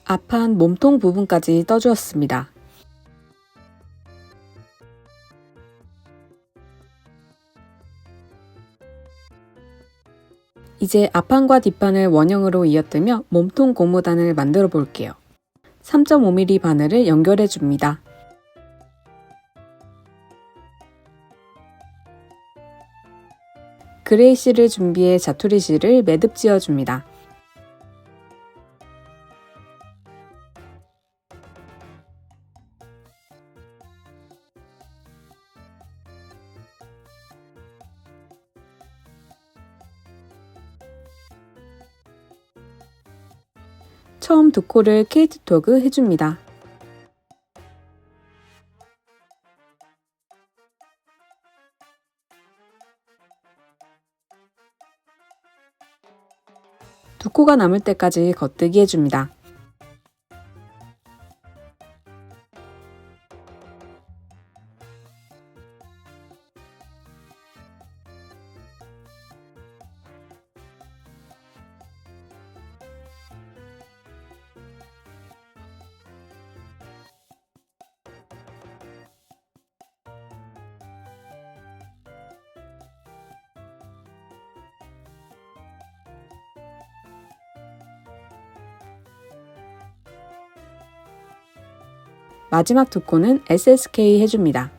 앞판 몸통 부분까지 떠주었습니다. 이제 앞판과 뒷판을 원형으로 이어뜨며 몸통 고무단을 만들어 볼게요. 3.5mm 바늘을 연결해 줍니다. 그레이 실을 준비해 자투리 실을 매듭 지어 줍니다. 처음 두 코를 케이트 토그 해줍니다. 두 코가 남을 때까지 겉뜨기 해줍니다. 마지막 두 코는 SSK 해줍니다.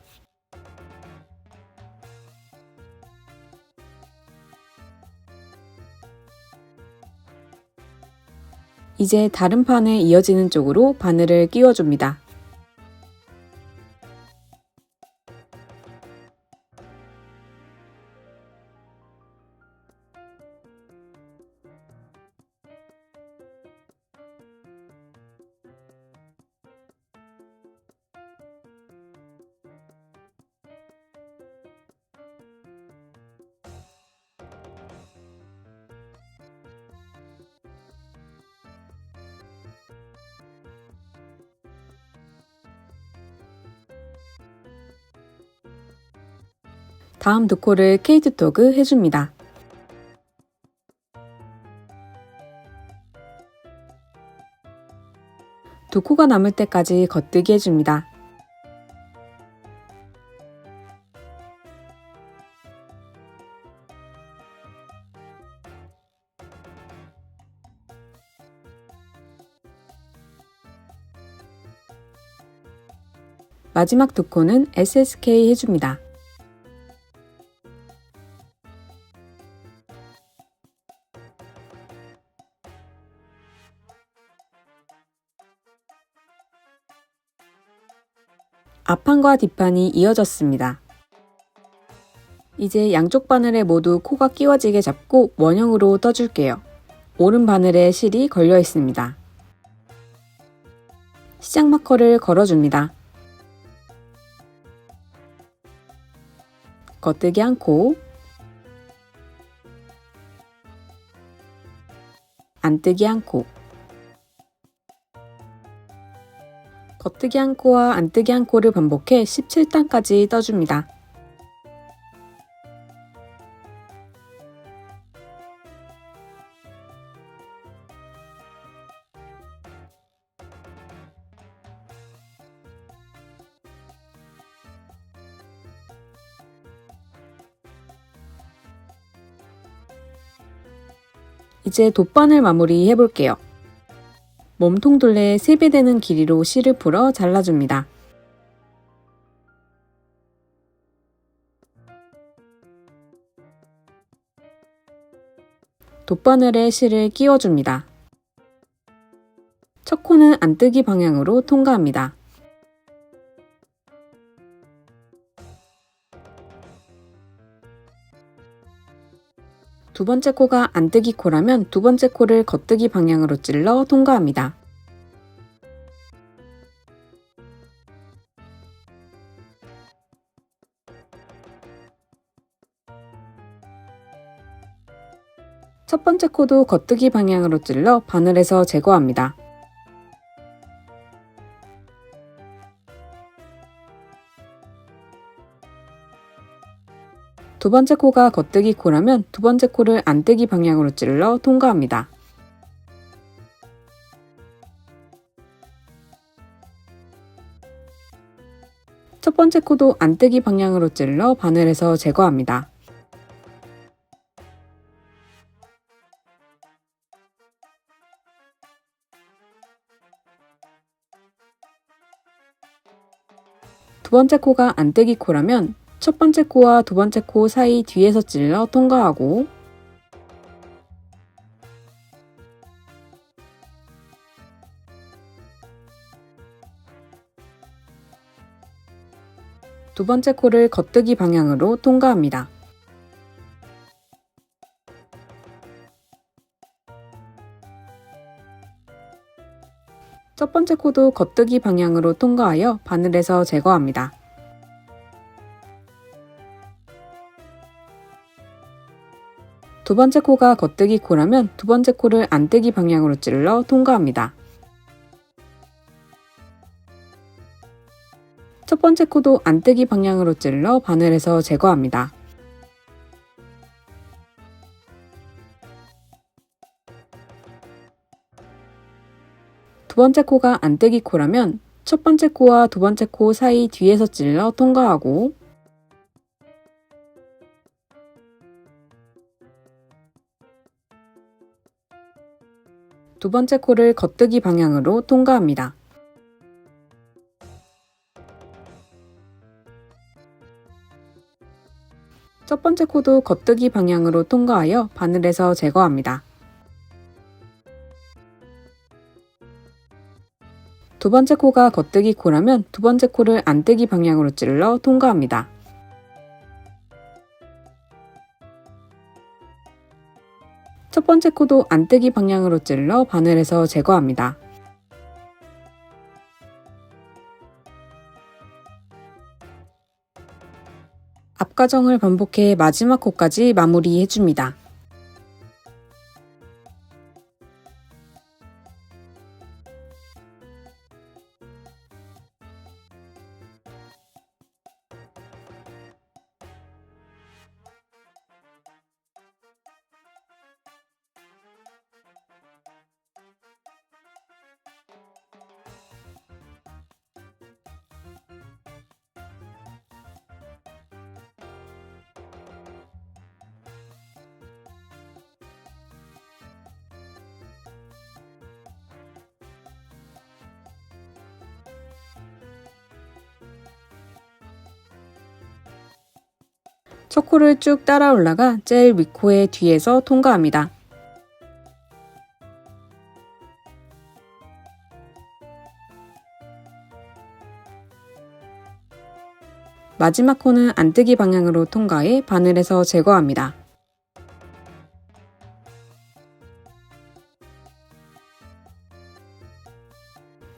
이제 다른 판에 이어지는 쪽으로 바늘을 끼워줍니다. 다음 두 코를 케이트 토그 해줍니다. 두 코가 남을 때까지 겉뜨기 해줍니다. 마지막 두 코는 SSK 해줍니다. 앞판과 뒷판이 이어졌습니다. 이제 양쪽 바늘에 모두 코가 끼워지게 잡고 원형으로 떠줄게요. 오른 바늘에 실이 걸려 있습니다. 시작 마커를 걸어줍니다. 겉뜨기 한 코, 안뜨기 한 코, 겉뜨기 한 코와 안뜨기 한 코를 반복해 17단까지 떠줍니다. 이제 돗바늘 마무리 해볼게요. 몸통 둘레에 3배 되는 길이로 실을 풀어 잘라줍니다. 돗바늘에 실을 끼워줍니다. 첫 코는 안뜨기 방향으로 통과합니다. 두 번째 코가 안뜨기 코라면 두 번째 코를 겉뜨기 방향으로 찔러 통과합니다. 첫 번째 코도 겉뜨기 방향으로 찔러 바늘에서 제거합니다. 두 번째 코가 겉뜨기 코라면 두 번째 코를 안뜨기 방향으로 찔러 통과합니다. 첫 번째 코도 안뜨기 방향으로 찔러 바늘에서 제거합니다. 두 번째 코가 안뜨기 코라면 첫 번째 코와 두 번째 코 사이 뒤에서 찔러 통과하고, 두 번째 코를 겉뜨기 방향으로 통과합니다. 첫 번째 코도 겉뜨기 방향으로 통과하여 바늘에서 제거합니다. 두 번째 코가 겉뜨기 코라면 두 번째 코를 안뜨기 방향으로 찔러 통과합니다. 첫 번째 코도 안뜨기 방향으로 찔러 바늘에서 제거합니다. 두 번째 코가 안뜨기 코라면 첫 번째 코와 두 번째 코 사이 뒤에서 찔러 통과하고, 두 번째 코를 겉뜨기 방향으로 통과합니다. 첫 번째 코도 겉뜨기 방향으로 통과하여 바늘에서 제거합니다. 두 번째 코가 겉뜨기 코라면 두 번째 코를 안뜨기 방향으로 찔러 통과합니다. 첫 번째 코도 안뜨기 방향으로 찔러 바늘에서 제거합니다. 앞과정을 반복해 마지막 코까지 마무리해줍니다. 첫 코를 쭉 따라 올라가 제일 윗코의 뒤에서 통과합니다. 마지막 코는 안뜨기 방향으로 통과해 바늘에서 제거합니다.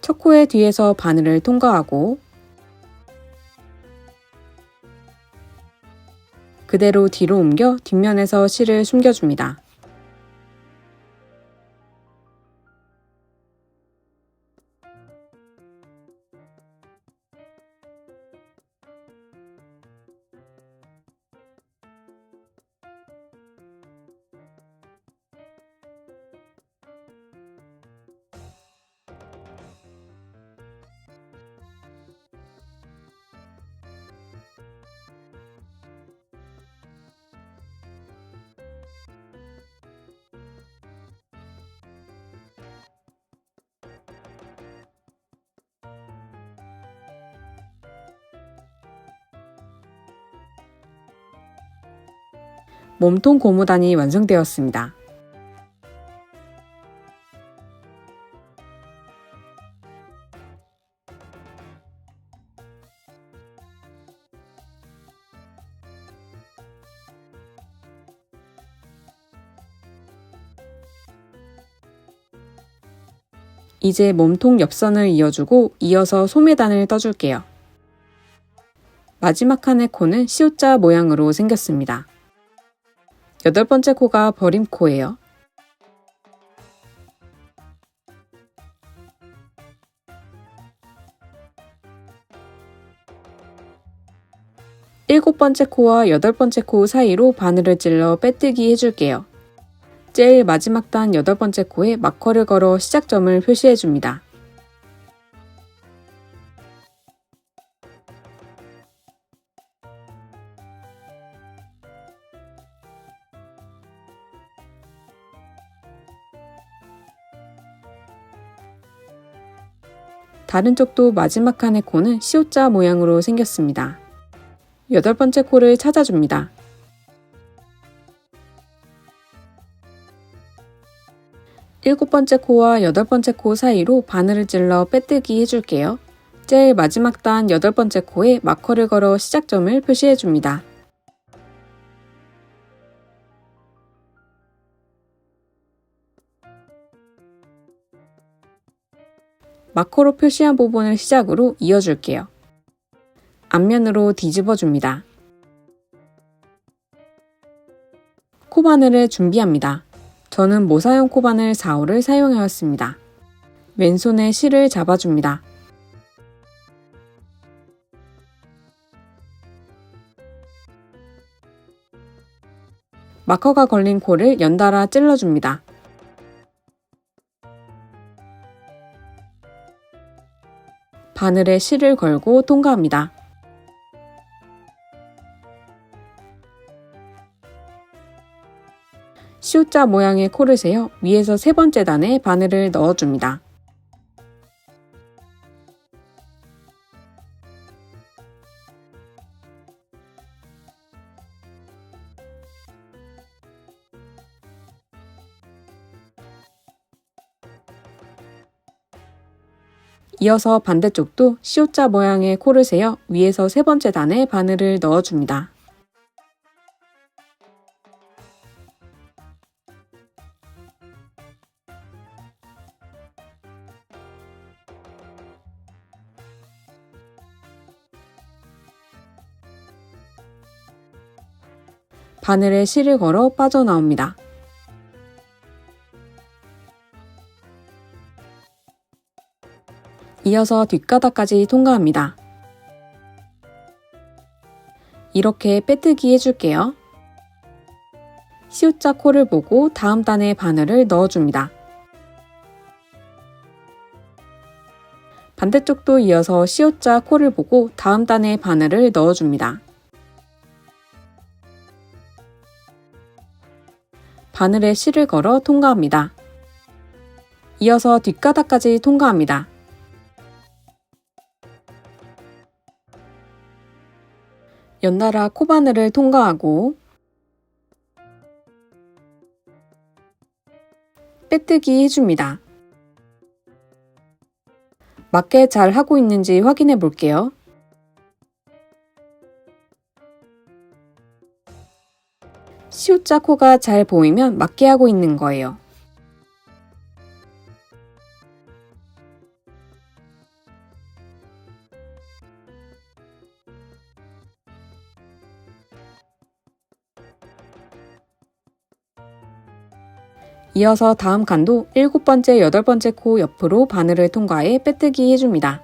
첫 코의 뒤에서 바늘을 통과하고, 그대로 뒤로 옮겨 뒷면에서 실을 숨겨줍니다. 몸통 고무단이 완성되었습니다. 이제 몸통 옆선을 이어주고 이어서 소매단을 떠줄게요. 마지막 칸의 코는 C자 모양으로 생겼습니다. 여덟 번째 코가 버림코예요. 일곱 번째 코와 여덟 번째 코 사이로 바늘을 찔러 빼뜨기 해줄게요. 제일 마지막 단 여덟 번째 코에 마커를 걸어 시작점을 표시해줍니다. 다른 쪽도 마지막 칸의 코는 C자 모양으로 생겼습니다. 여덟 번째 코를 찾아줍니다. 일곱 번째 코와 여덟 번째 코 사이로 바늘을 찔러 빼뜨기 해줄게요. 제일 마지막 단 여덟 번째 코에 마커를 걸어 시작점을 표시해줍니다. 마커로 표시한 부분을 시작으로 이어줄게요. 앞면으로 뒤집어 줍니다. 코바늘을 준비합니다. 저는 모사용 코바늘 4호를 사용하였습니다. 왼손에 실을 잡아줍니다. 마커가 걸린 코를 연달아 찔러줍니다. 바늘에 실을 걸고 통과합니다. C자 모양의 코를 세어 위에서 세 번째 단에 바늘을 넣어줍니다. 이어서 반대쪽도 C자 모양의 코를 세어 위에서 세 번째 단에 바늘을 넣어줍니다. 바늘에 실을 걸어 빠져나옵니다. 이어서 뒷가닥까지 통과합니다. 이렇게 빼뜨기 해줄게요. C자 코를 보고 다음 단에 바늘을 넣어줍니다. 반대쪽도 이어서 C자 코를 보고 다음 단에 바늘을 넣어줍니다. 바늘에 실을 걸어 통과합니다. 이어서 뒷가닥까지 통과합니다. 연달아 코바늘을 통과하고 빼뜨기 해줍니다. 맞게 잘 하고 있는지 확인해 볼게요. C자 코가 잘 보이면 맞게 하고 있는 거예요. 이어서 다음 칸도 일곱 번째, 여덟 번째 코 옆으로 바늘을 통과해 빼뜨기 해줍니다.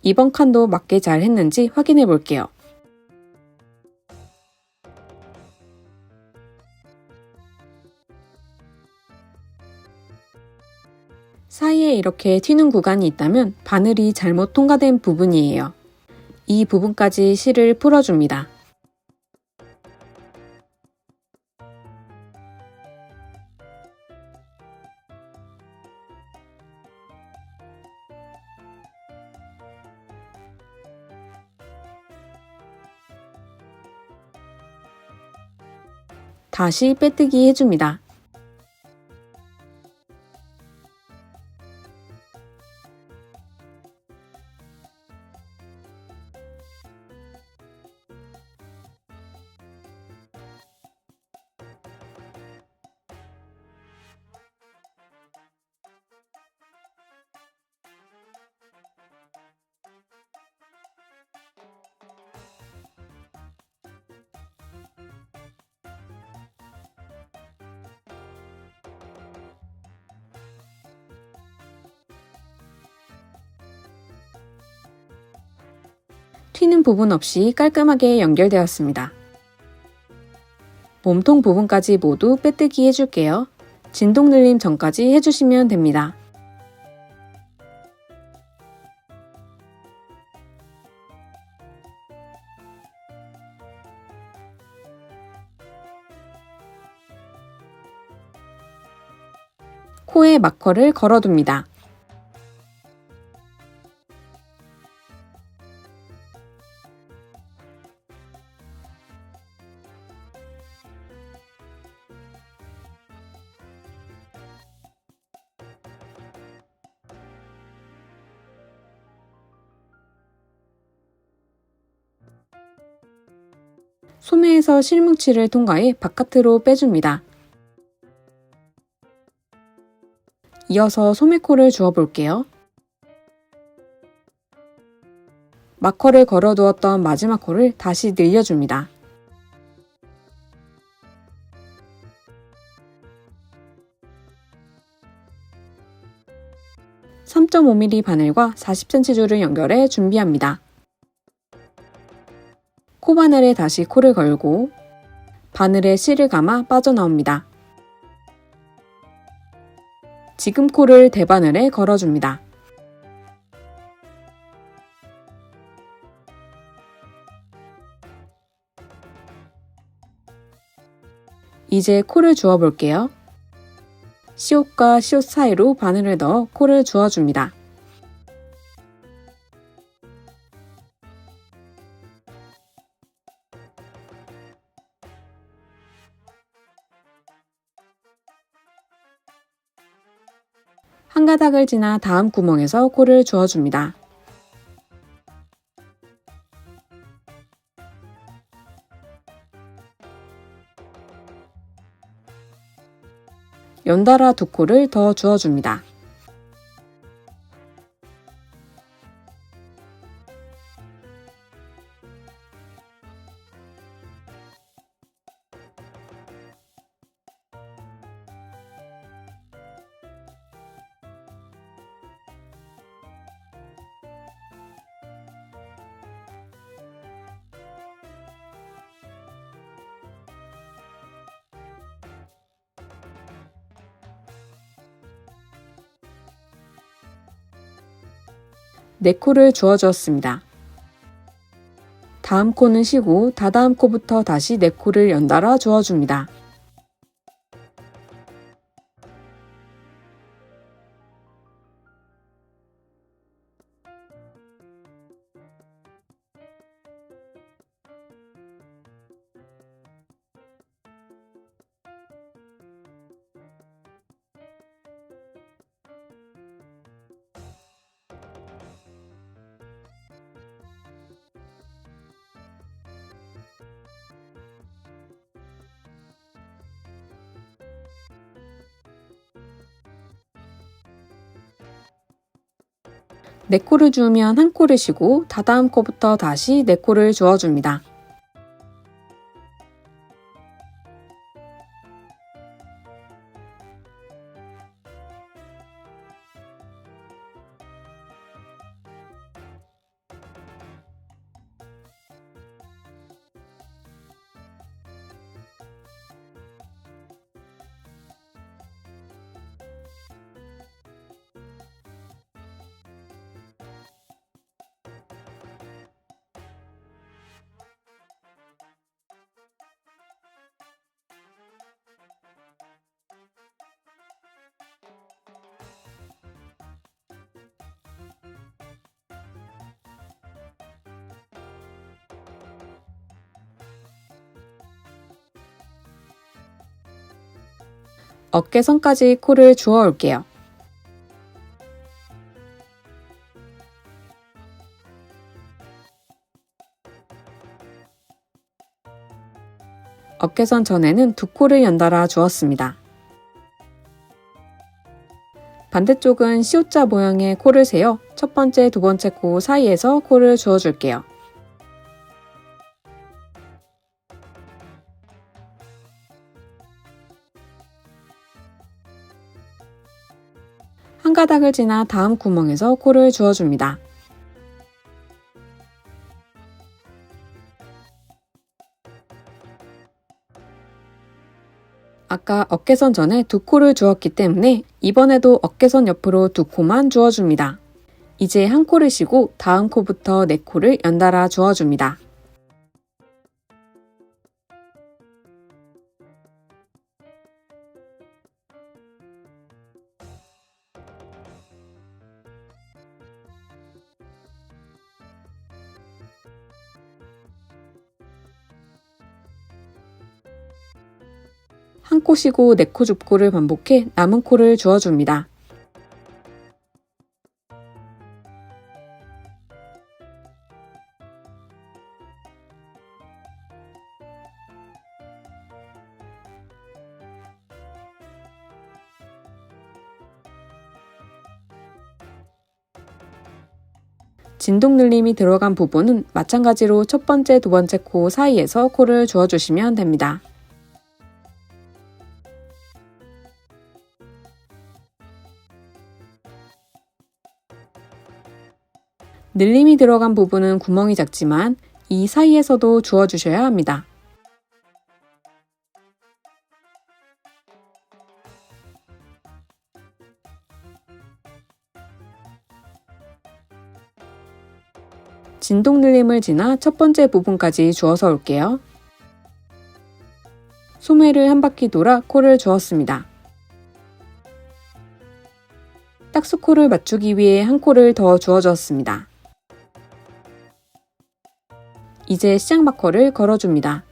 이번 칸도 맞게 잘 했는지 확인해 볼게요. 사이에 이렇게 튀는 구간이 있다면 바늘이 잘못 통과된 부분이에요. 이 부분까지 실을 풀어줍니다. 다시 빼뜨기 해줍니다. 튀는 부분 없이 깔끔하게 연결되었습니다. 몸통 부분까지 모두 빼뜨기 해줄게요. 진동 늘림 전까지 해주시면 됩니다. 코에 마커를 걸어둡니다. 소매에서 실뭉치를 통과해 바깥으로 빼줍니다. 이어서 소매코를 주어볼게요. 마커를 걸어두었던 마지막 코를 다시 늘려줍니다. (3.5mm) 바늘과 40cm 줄을 연결해 준비합니다. 코바늘에 다시 코를 걸고 바늘에 실을 감아 빠져나옵니다. 지금 코를 대바늘에 걸어줍니다. 이제 코를 주어볼게요. 시옷과 시옷 사이로 바늘을 넣어 코를 주어줍니다. 한 가닥을 지나 다음 구멍에서 코를 주어줍니다. 연달아 두 코를 더 주어줍니다. 네 코를 주어주었습니다. 다음 코는 쉬고 다다음 코부터 다시 네 코를 연달아 주어줍니다. 네 코를 주우면 한 코를 쉬고 다다음 코부터 다시 네 코를 주어줍니다. 어깨선까지 코를 주워 올게요. 어깨선 전에는 두 코를 연달아 주었습니다. 반대쪽은 C자 모양의 코를 세어 첫 번째, 두 번째 코 사이에서 코를 주어줄게요. 한 가닥을 지나 다음 구멍에서 코를 주어줍니다. 아까 어깨선 전에 두 코를 주었기 때문에 이번에도 어깨선 옆으로 두 코만 주어줍니다. 이제 한 코를 쉬고 다음 코부터 네 코를 연달아 주어줍니다. 한 코 쉬고 네 코 줍고를 반복해 남은 코를 주어줍니다. 진동 눌림이 들어간 부분은 마찬가지로 첫 번째, 두 번째 코 사이에서 코를 주어주시면 됩니다. 늘림이 들어간 부분은 구멍이 작지만 이 사이에서도 주어주셔야 합니다. 진동 늘림을 지나 첫 번째 부분까지 주어서 올게요. 소매를 한 바퀴 돌아 코를 주었습니다. 딱수코를 맞추기 위해 한 코를 더 주어주었습니다. 이제 시작 마커를 걸어줍니다.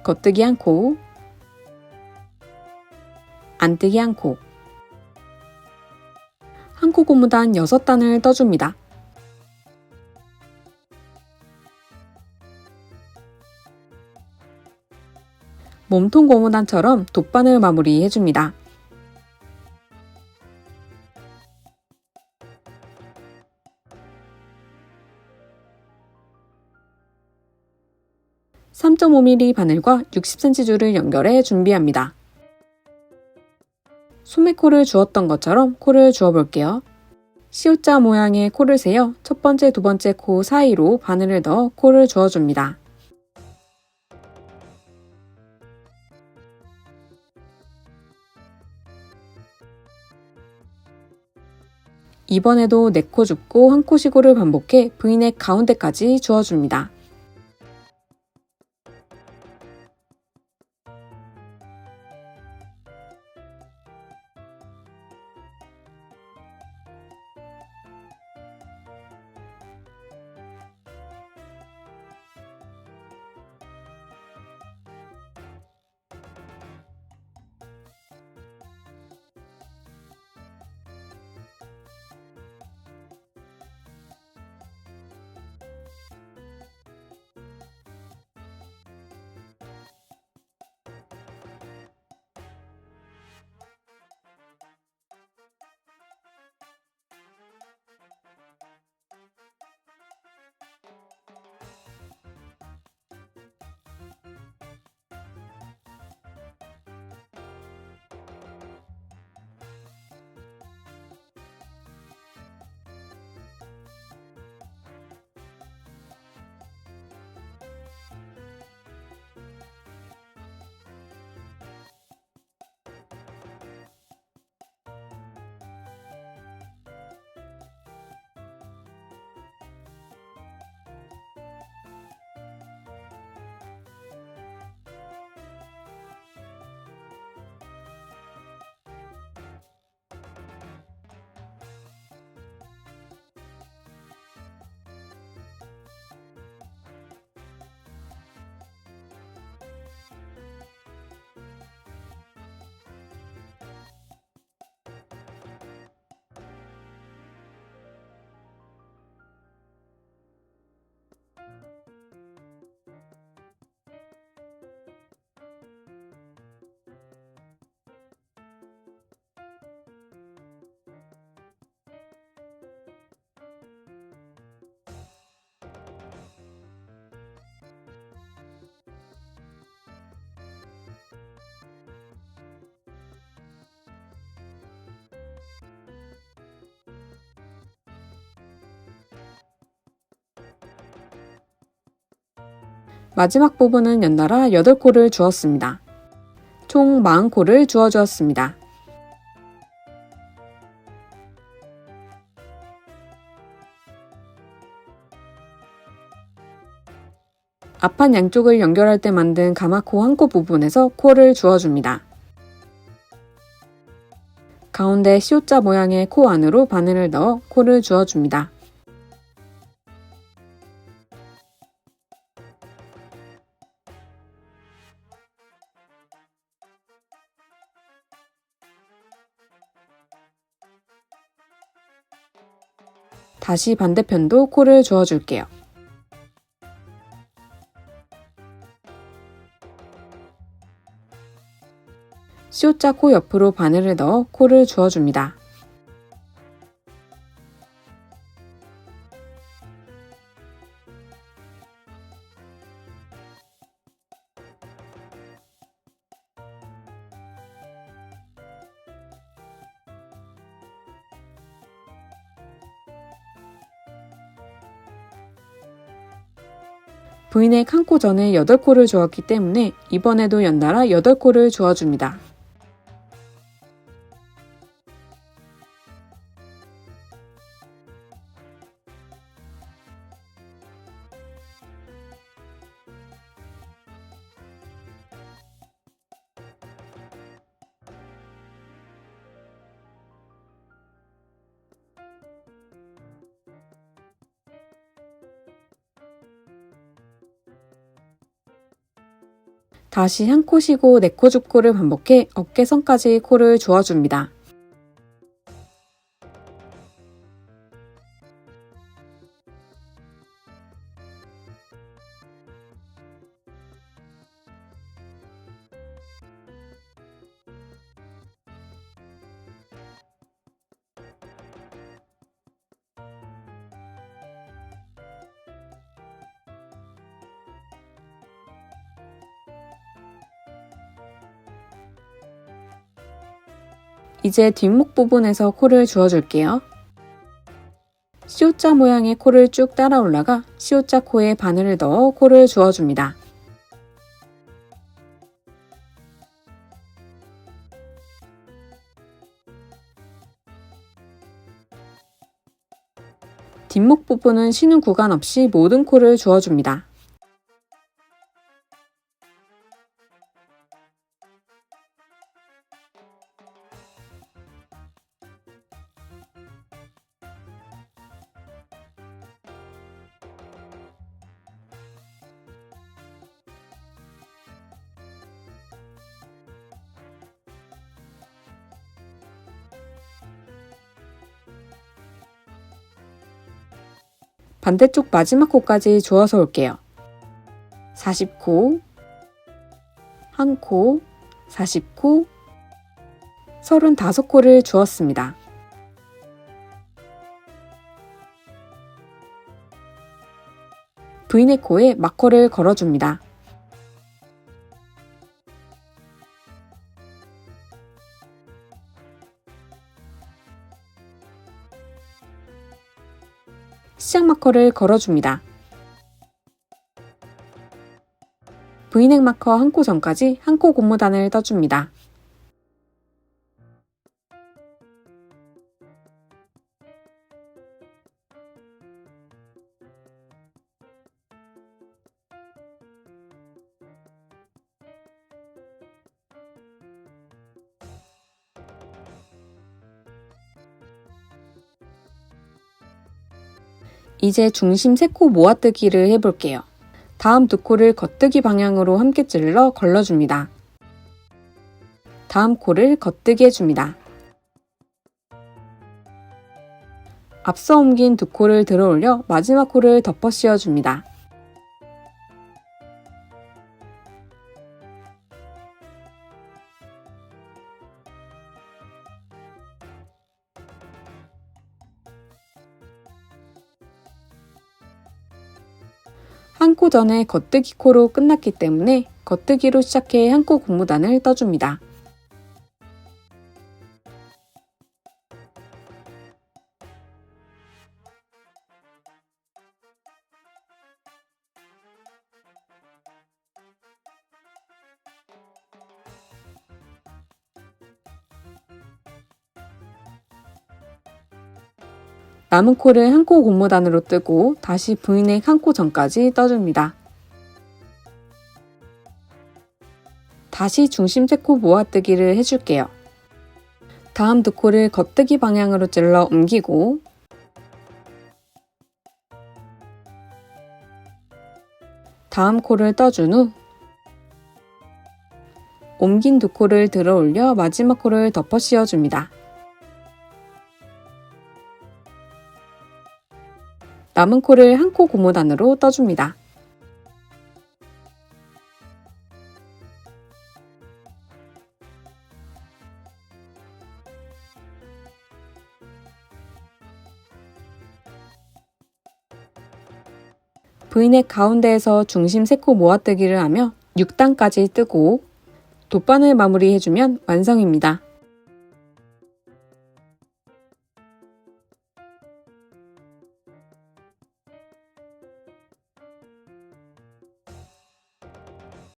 겉뜨기 한 코, 안뜨기 한 코, 한 코 고무단 6단을 떠줍니다. 몸통 고무단처럼 돗바늘 마무리해줍니다. (3.5mm) 바늘과 60cm 줄을 연결해 준비합니다. 소매코를 주었던 것처럼 코를 주어볼게요. C자 모양의 코를 세어 첫 번째, 두 번째 코 사이로 바늘을 넣어 코를 주어줍니다. 이번에도 네 코 줍고 한 코 쉬고를 반복해 V넥 가운데까지 주어줍니다. 마지막 부분은 연달아 8코를 주었습니다. 총 40코를 주어주었습니다. 앞판 양쪽을 연결할 때 만든 가마코 한 코 부분에서 코를 주어줍니다. 가운데 C자 모양의 코 안으로 바늘을 넣어 코를 주어줍니다. 다시 반대편도 코를 주어줄게요. C자 코 옆으로 바늘을 넣어 코를 주어줍니다. V넥 한 코 전에 8코를 주었기 때문에 이번에도 연달아 8코를 주어줍니다. 다시 한 코 쉬고 4코 줍코를 반복해 어깨선까지 코를 주어줍니다. 이제 뒷목 부분에서 코를 주어줄게요. C자 모양의 코를 쭉 따라 올라가 C자 코에 바늘을 넣어 코를 주어줍니다. 뒷목 부분은 쉬는 구간 없이 모든 코를 주어줍니다. 반대쪽 마지막 코까지 주어서 올게요. 40코, 1코, 40코, 35코를 주었습니다. V넥 코에 마커를 걸어줍니다. 시작 마커를 걸어줍니다. V넥 마커 한 코 전까지 한 코 고무단을 떠줍니다. 이제 중심 3코 모아뜨기를 해볼게요. 다음 2코를 겉뜨기 방향으로 함께 찔러 걸러줍니다. 다음 코를 겉뜨기 해줍니다. 앞서 옮긴 2코를 들어 올려 마지막 코를 덮어 씌워줍니다. 한 코 전에 겉뜨기 코로 끝났기 때문에 겉뜨기로 시작해 한 코 고무단을 떠줍니다. 남은 코를 한 코 고무단으로 뜨고 다시 V넥 한 코 전까지 떠줍니다. 다시 중심 3코 모아뜨기를 해줄게요. 다음 2코를 겉뜨기 방향으로 찔러 옮기고 다음 코를 떠준 후 옮긴 2코를 들어 올려 마지막 코를 덮어 씌워줍니다. 남은 코를 한 코 고무단으로 떠줍니다. V넥 가운데에서 중심 3코 모아뜨기를 하며 6단까지 뜨고 돗바늘 마무리해주면 완성입니다.